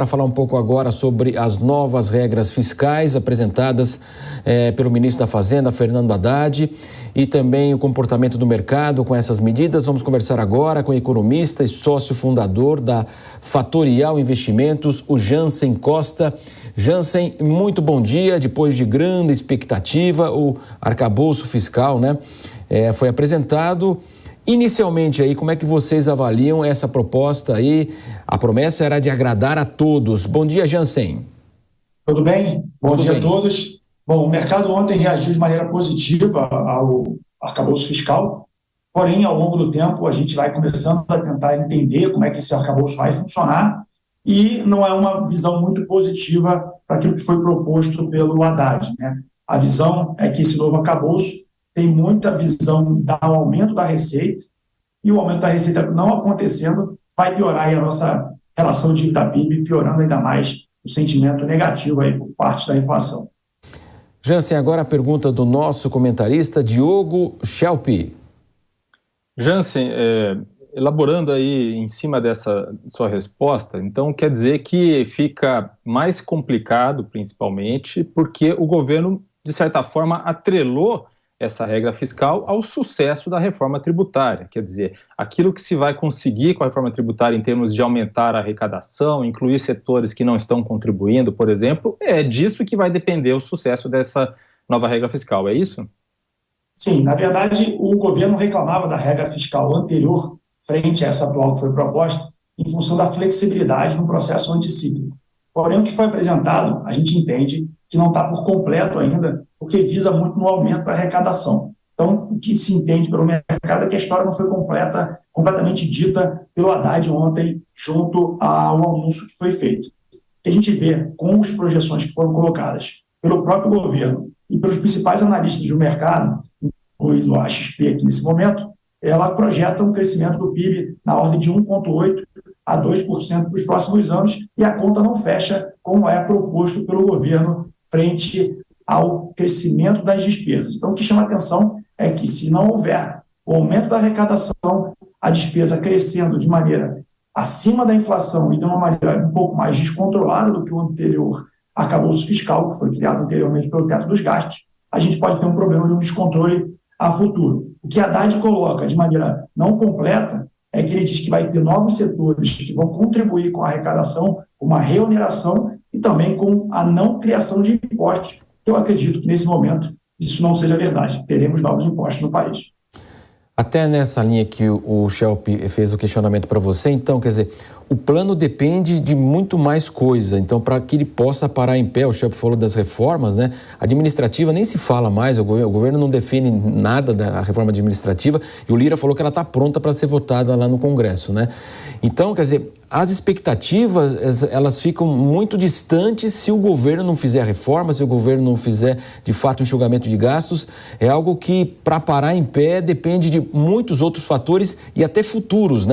Para falar um pouco agora sobre as novas regras fiscais apresentadas pelo ministro da Fazenda, Fernando Haddad, e também o comportamento do mercado com essas medidas. Vamos conversar agora com o economista e sócio fundador da Fatorial Investimentos, o Jansen Costa. Jansen, muito bom dia. Depois de grande expectativa, o arcabouço fiscal, foi apresentado. Inicialmente aí, como é que vocês avaliam essa proposta aí? A promessa era de agradar a todos. Bom dia, Jansen. Tudo bem? Bom dia a todos. Bom, o mercado ontem reagiu de maneira positiva ao arcabouço fiscal, porém, ao longo do tempo, a gente vai começando a tentar entender como é que esse arcabouço vai funcionar e não é uma visão muito positiva para aquilo que foi proposto pelo Haddad, né? A visão é que esse novo arcabouço tem muita visão do aumento da receita, e o aumento da receita não acontecendo vai piorar aí a nossa relação dívida-PIB, piorando ainda mais o sentimento negativo aí por parte da inflação. Jansen, agora a pergunta do nosso comentarista, Diogo Schelp. Jansen, elaborando aí em cima dessa sua resposta, então quer dizer que fica mais complicado, principalmente, porque o governo, de certa forma, atrelou essa regra fiscal ao sucesso da reforma tributária. Quer dizer, aquilo que se vai conseguir com a reforma tributária em termos de aumentar a arrecadação, incluir setores que não estão contribuindo, por exemplo, é disso que vai depender o sucesso dessa nova regra fiscal, é isso? Sim, na verdade, o governo reclamava da regra fiscal anterior, frente a essa atual que foi proposta, em função da flexibilidade no processo anticíclico. Porém, o que foi apresentado, a gente entende que não está por completo ainda, porque visa muito no aumento da arrecadação. Então, o que se entende pelo mercado é que a história não foi completamente dita pelo Haddad ontem, junto ao anúncio que foi feito. O que a gente vê com as projeções que foram colocadas pelo próprio governo e pelos principais analistas do mercado, incluindo a XP aqui nesse momento, ela projeta um crescimento do PIB na ordem de 1,8% a 2% para os próximos anos, e a conta não fecha como é proposto pelo governo frente ao crescimento das despesas. Então, o que chama atenção é que, se não houver o aumento da arrecadação, a despesa crescendo de maneira acima da inflação e de uma maneira um pouco mais descontrolada do que o anterior arcabouço fiscal, que foi criado anteriormente pelo teto dos gastos, a gente pode ter um problema de um descontrole a futuro. O que a Haddad coloca de maneira não completa é que ele diz que vai ter novos setores que vão contribuir com a arrecadação, com uma reoneração e também com a não criação de impostos. Eu acredito que, nesse momento, isso não seja verdade. Teremos novos impostos no país. Até nessa linha que o Schelp fez o questionamento para você, então, quer dizer, o plano depende de muito mais coisa. Então, para que ele possa parar em pé, o Schelp falou das reformas, administrativa nem se fala mais, o governo não define nada da reforma administrativa, e o Lira falou que ela está pronta para ser votada lá no Congresso, Então, quer dizer, as expectativas, elas ficam muito distantes se o governo não fizer a reforma, se o governo não fizer, de fato, o enxugamento de gastos. É algo que, para parar em pé, depende de muitos outros fatores e até futuros,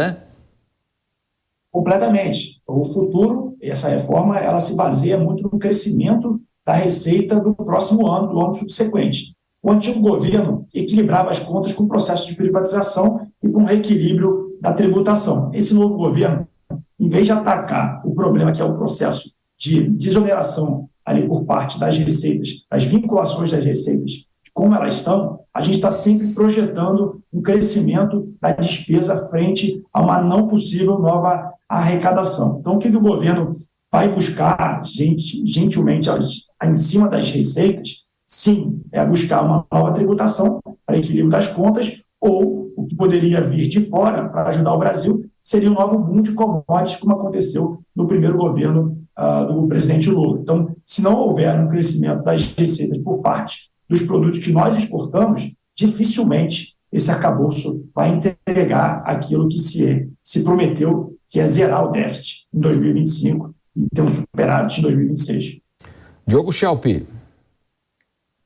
Completamente. O futuro, essa reforma, ela se baseia muito no crescimento da receita do próximo ano, do ano subsequente. O antigo governo equilibrava as contas com o processo de privatização e com o reequilíbrio da tributação. Esse novo governo, em vez de atacar o problema que é o processo de desoneração ali por parte das receitas, as vinculações das receitas, de como elas estão, a gente está sempre projetando um crescimento da despesa frente a uma não possível nova arrecadação. Então, o que o governo vai buscar, gentilmente, em cima das receitas, sim, é buscar uma nova tributação para equilíbrio das contas, ou o que poderia vir de fora para ajudar o Brasil seria um novo boom de commodities, como aconteceu no primeiro governo do presidente Lula. Então, se não houver um crescimento das receitas por parte dos produtos que nós exportamos, dificilmente esse arcabouço vai entregar aquilo que se prometeu, que é zerar o déficit em 2025 e ter um superávit em 2026. Diogo Schelp.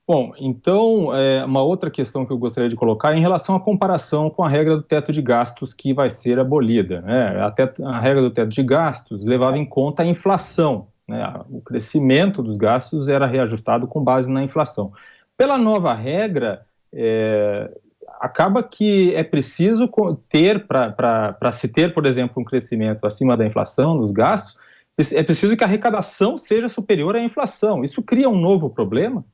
Bom, então, uma outra questão que eu gostaria de colocar é em relação à comparação com a regra do teto de gastos que vai ser abolida. A regra do teto de gastos levava em conta a inflação, o crescimento dos gastos era reajustado com base na inflação. Pela nova regra, acaba que é preciso ter, para se ter, por exemplo, um crescimento acima da inflação dos gastos, É preciso que a arrecadação seja superior à inflação. Isso cria um novo problema?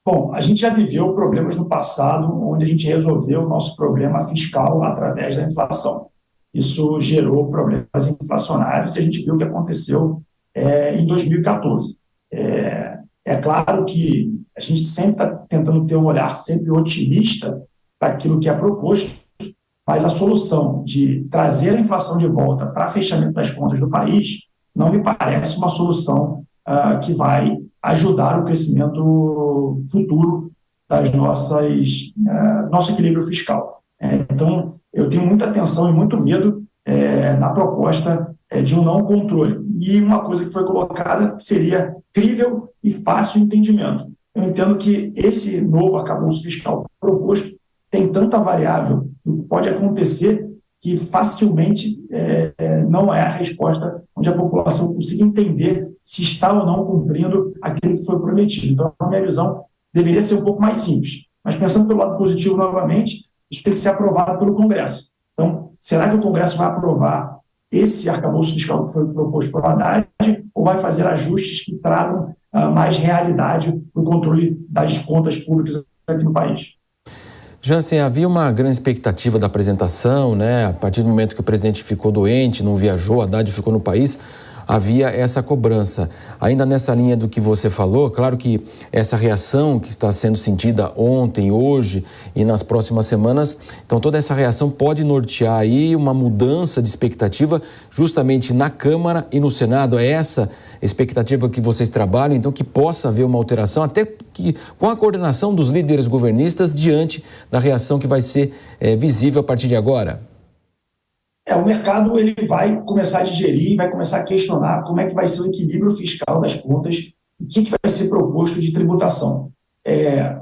Bom, a gente já viveu problemas no passado onde a gente resolveu o nosso problema fiscal através da inflação. Isso gerou problemas inflacionários e a gente viu o que aconteceu em 2014. É claro que a gente sempre está tentando ter um olhar sempre otimista para aquilo que é proposto, mas a solução de trazer a inflação de volta para fechamento das contas do país não me parece uma solução que vai ajudar o crescimento futuro das nosso equilíbrio fiscal. Então, eu tenho muita atenção e muito medo na proposta de um não controle. E uma coisa que foi colocada seria crível e fácil entendimento. Eu entendo que esse novo arcabouço fiscal proposto tem tanta variável do que pode acontecer que facilmente não é a resposta onde a população consiga entender se está ou não cumprindo aquilo que foi prometido. Então, a minha visão deveria ser um pouco mais simples. Mas pensando pelo lado positivo novamente, isso tem que ser aprovado pelo Congresso. Então, será que o Congresso vai aprovar esse arcabouço fiscal que foi proposto pelo Haddad ou vai fazer ajustes que tragam mais realidade para o controle das contas públicas aqui no país? Jansen, havia uma grande expectativa da apresentação, né? A partir do momento que o presidente ficou doente, não viajou, Haddad ficou no país, havia essa cobrança. Ainda nessa linha do que você falou, claro que essa reação que está sendo sentida ontem, hoje e nas próximas semanas, então toda essa reação pode nortear aí uma mudança de expectativa justamente na Câmara e no Senado. É essa expectativa que vocês trabalham, então que possa haver uma alteração, até que com a coordenação dos líderes governistas diante da reação que vai ser visível a partir de agora? O mercado ele vai começar a digerir, vai começar a questionar como é que vai ser o equilíbrio fiscal das contas e o que vai ser proposto de tributação.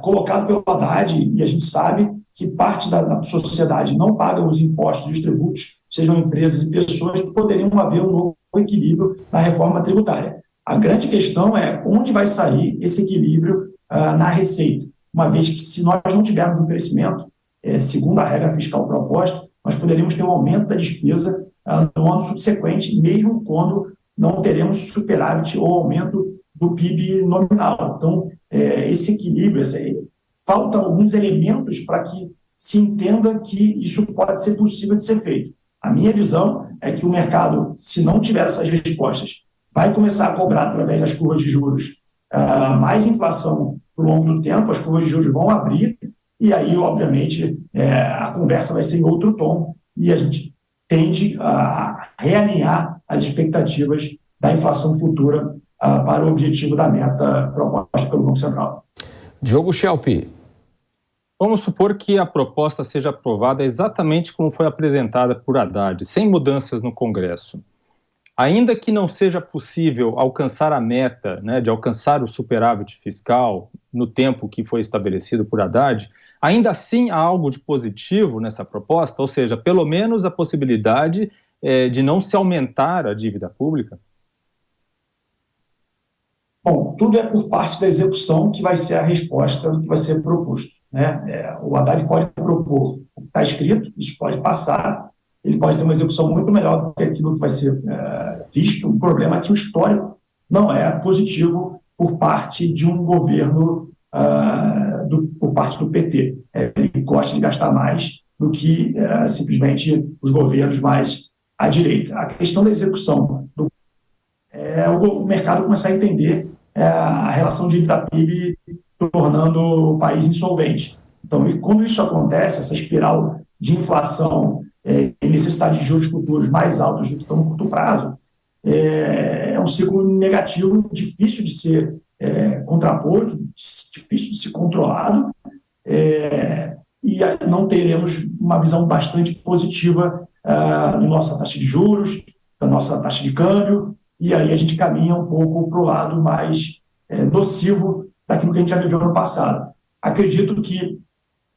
Colocado pelo Haddad, e a gente sabe que parte da sociedade não paga os impostos e os tributos, sejam empresas e pessoas, que poderiam haver um novo equilíbrio na reforma tributária. A grande questão é onde vai sair esse equilíbrio na receita, uma vez que se nós não tivermos um crescimento, segundo a regra fiscal proposta, nós poderíamos ter um aumento da despesa no ano subsequente, mesmo quando não teremos superávit ou aumento do PIB nominal. Então, esse equilíbrio, faltam alguns elementos para que se entenda que isso pode ser possível de ser feito. A minha visão é que o mercado, se não tiver essas respostas, vai começar a cobrar através das curvas de juros mais inflação ao longo do tempo, as curvas de juros vão abrir, e aí, obviamente, a conversa vai ser em outro tom e a gente tende a realinhar as expectativas da inflação futura para o objetivo da meta proposta pelo Banco Central. Diogo Schelp. Vamos supor que a proposta seja aprovada exatamente como foi apresentada por Haddad, sem mudanças no Congresso. Ainda que não seja possível alcançar a meta, né, de alcançar o superávit fiscal no tempo que foi estabelecido por Haddad, ainda assim há algo de positivo nessa proposta, ou seja, pelo menos a possibilidade de não se aumentar a dívida pública? Bom, tudo é por parte da execução que vai ser a resposta que vai ser proposto, né? O Haddad pode propor o que está escrito, isso pode passar, ele pode ter uma execução muito melhor do que aquilo que vai ser visto. O problema é que o histórico não é positivo por parte de um governo, por parte do PT. Ele gosta de gastar mais do que simplesmente os governos mais à direita. A questão da execução o mercado começar a entender a relação dívida-PIB tornando o país insolvente. Então, e quando isso acontece, essa espiral de inflação e necessidade de juros futuros mais altos do que estão no curto prazo, é um ciclo negativo, difícil de ser contraposto, difícil de ser controlado, e não teremos uma visão bastante positiva da nossa taxa de juros, da nossa taxa de câmbio, e aí a gente caminha um pouco para o lado mais nocivo daquilo que a gente já viveu no passado. Acredito que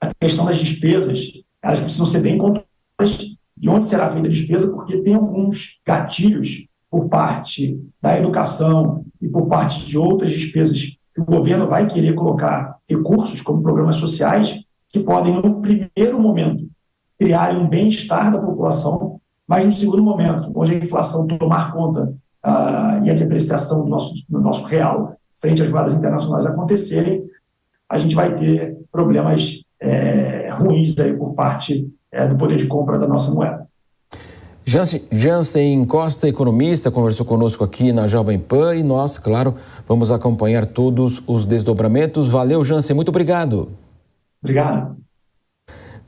a questão das despesas, elas precisam ser bem controladas de onde será feita a despesa, porque tem alguns gatilhos por parte da educação e por parte de outras despesas que o governo vai querer colocar recursos, como programas sociais, que podem, no primeiro momento, criar um bem-estar da população, mas no segundo momento, onde a inflação tomar conta e a depreciação do nosso real frente às moedas internacionais acontecerem, a gente vai ter problemas ruins aí por parte do poder de compra da nossa moeda. Jansen Costa, economista, conversou conosco aqui na Jovem Pan e nós, claro, vamos acompanhar todos os desdobramentos. Valeu, Jansen, muito obrigado. Obrigado.